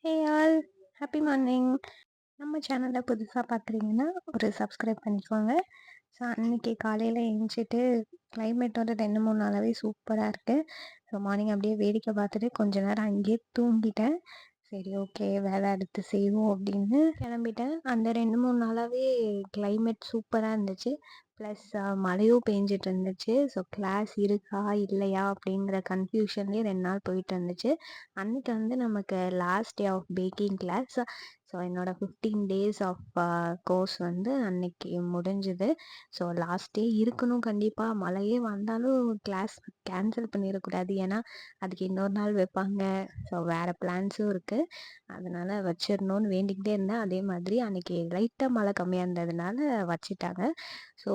Hey all, happy morning. நம்ம சேனலில் புதுசாக பார்க்குறீங்கன்னா ஒரு சப்ஸ்கிரைப் பண்ணிக்கோங்க. ஸோ அன்றைக்கி காலையில் எழுந்திரிச்சிட்டு கிளைமேட் வந்து 2-3 நாளாகவே சூப்பராக இருக்குது. ஸோ மார்னிங் அப்படியே வேடிக்கை பார்த்துட்டு கொஞ்ச நேரம் அங்கேயே தூங்கிட்டேன். சரி, ஓகே, வேலை அடுத்து செய்வோம் அப்படின்னு கிளம்பிட்டேன். அந்த 2-3 நாளாகவே கிளைமேட் சூப்பராக இருந்துச்சு. ப்ளஸ் மழையும் பெஞ்சிட்டு இருந்துச்சு. ஸோ கிளாஸ் இருக்கா இல்லையா அப்படிங்கிற கன்ஃபியூஷன்லேயே 2 நாள் போயிட்டு இருந்துச்சு. அன்றைக்கி வந்து நமக்கு last day of baking class. So என்னோடய 15 டேஸ் ஆஃப் கோர்ஸ் வந்து அன்னைக்கு முடிஞ்சுது. ஸோ லாஸ்ட் டே இருக்கணும் கண்டிப்பாக. மழையே வந்தாலும் கிளாஸ் கேன்சல் பண்ணிடக்கூடாது. ஏன்னா அதுக்கு இன்னொரு நாள் வைப்பாங்க. ஸோ வேறு பிளான்ஸும் இருக்குது. அதனால் வச்சிடணும்னு வேண்டிக்கிட்டே இருந்தேன். அதே மாதிரி அன்றைக்கி லைட்டாக மழை கம்மியாக இருந்ததுனால வச்சிட்டாங்க. ஸோ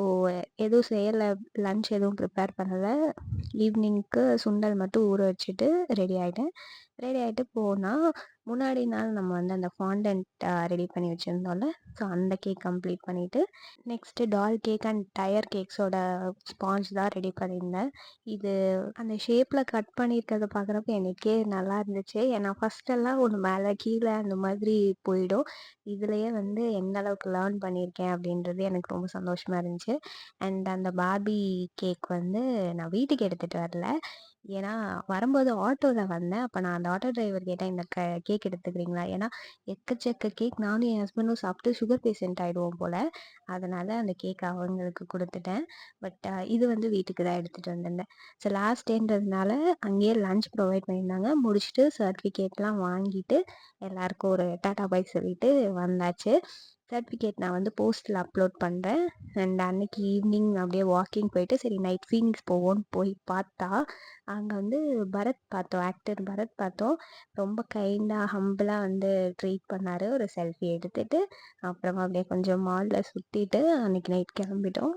எதுவும் செய்யலை, லன்ச் எதுவும் ப்ரிப்பேர் பண்ணலை. ஈவினிங்க்கு சுண்டல் மட்டும் ஊற வச்சுட்டு ரெடி ஆகிட்டு போனால் முன்னாடி நாள் நம்ம வந்து அந்த ஃபாண்டன்ட் ரெடி பண்ணி வச்சுருந்தோம்ல. ஸோ அந்த கேக் கம்ப்ளீட் பண்ணிவிட்டு next tall cake and tier கேக்ஸோட ஸ்பாஞ்ச் தான் ரெடி பண்ணியிருந்தேன். இது அந்த ஷேப்பில் கட் பண்ணியிருக்கிறத பார்க்குறப்ப எனக்கே நல்லா இருந்துச்சு. ஏன்னா ஃபஸ்ட்டெல்லாம் ஒன்று மேலே கீழே அந்த மாதிரி போயிடும். இதுலேயே வந்து எந்த அளவுக்கு லேர்ன் பண்ணியிருக்கேன் அப்படின்றது எனக்கு ரொம்ப சந்தோஷமாக இருந்துச்சு. அண்ட் அந்த பார்பி கேக் வந்து நான் வீட்டுக்கு எடுத்துகிட்டு வரல. ஏன்னா வரும்போது ஆட்டோவில் வந்தேன். அப்போ நான் அந்த ஆட்டோ டிரைவர் கேட்டேன், இந்த கேக் எடுத்துக்கிறீங்களா? ஏன்னா எக்கச்சக்க கேக் நானும் என் ஹஸ்பண்டும் சாப்பிட்டு சுகர் பேஷண்ட் ஆகிடுவோம் போல். அதனால் அந்த கேக் அவங்களுக்கு கொடுத்துட்டேன். பட் இது வந்து வீட்டுக்கு தான் எடுத்துகிட்டு வந்திருந்தேன். ஸோ லாஸ்ட் டேன்றதுனால அங்கேயே லன்ச் ப்ரொவைட் பண்ணியிருந்தாங்க. முடிச்சுட்டு சர்டிஃபிகேட்லாம் வாங்கிட்டு எல்லாருக்கும் ஒரு டாட்டா பாய் சொல்லிட்டு வந்தாச்சு. சர்டிஃபிகேட் நான் வந்து போஸ்ட்டில் அப்லோட் பண்ணுறேன். அண்ட் அன்னைக்கு ஈவினிங் அப்படியே வாக்கிங் போயிட்டு சரி நைட் ஃபீனிக்ஸ் போவோன்னு போய் பார்த்தா அங்கே வந்து ஆக்டர் பரத் பார்த்தோம். ரொம்ப கைண்டாக ஹம்பிளாக வந்து ட்ரீட் பண்ணார். ஒரு செல்ஃபி எடுத்துகிட்டு அப்புறமா அப்படியே கொஞ்சம் மாலில் சுற்றிட்டு அன்றைக்கி நைட் கிளம்பிட்டோம்.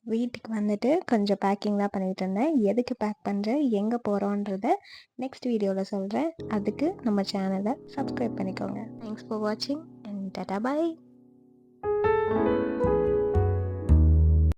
வீட்டுக்கு வந்துட்டு கொஞ்சம் பேக்கிங்லாம் பண்ணிகிட்டு இருந்தேன். எதுக்கு பேக் பண்ணுறேன், எங்கே போகிறோன்றத நெக்ஸ்ட் வீடியோவில் சொல்கிறேன். அதுக்கு நம்ம சேனலை சப்ஸ்கிரைப் பண்ணிக்கோங்க. தேங்க்ஸ் ஃபார் வாட்சிங் அண்ட் டாடா பாய்.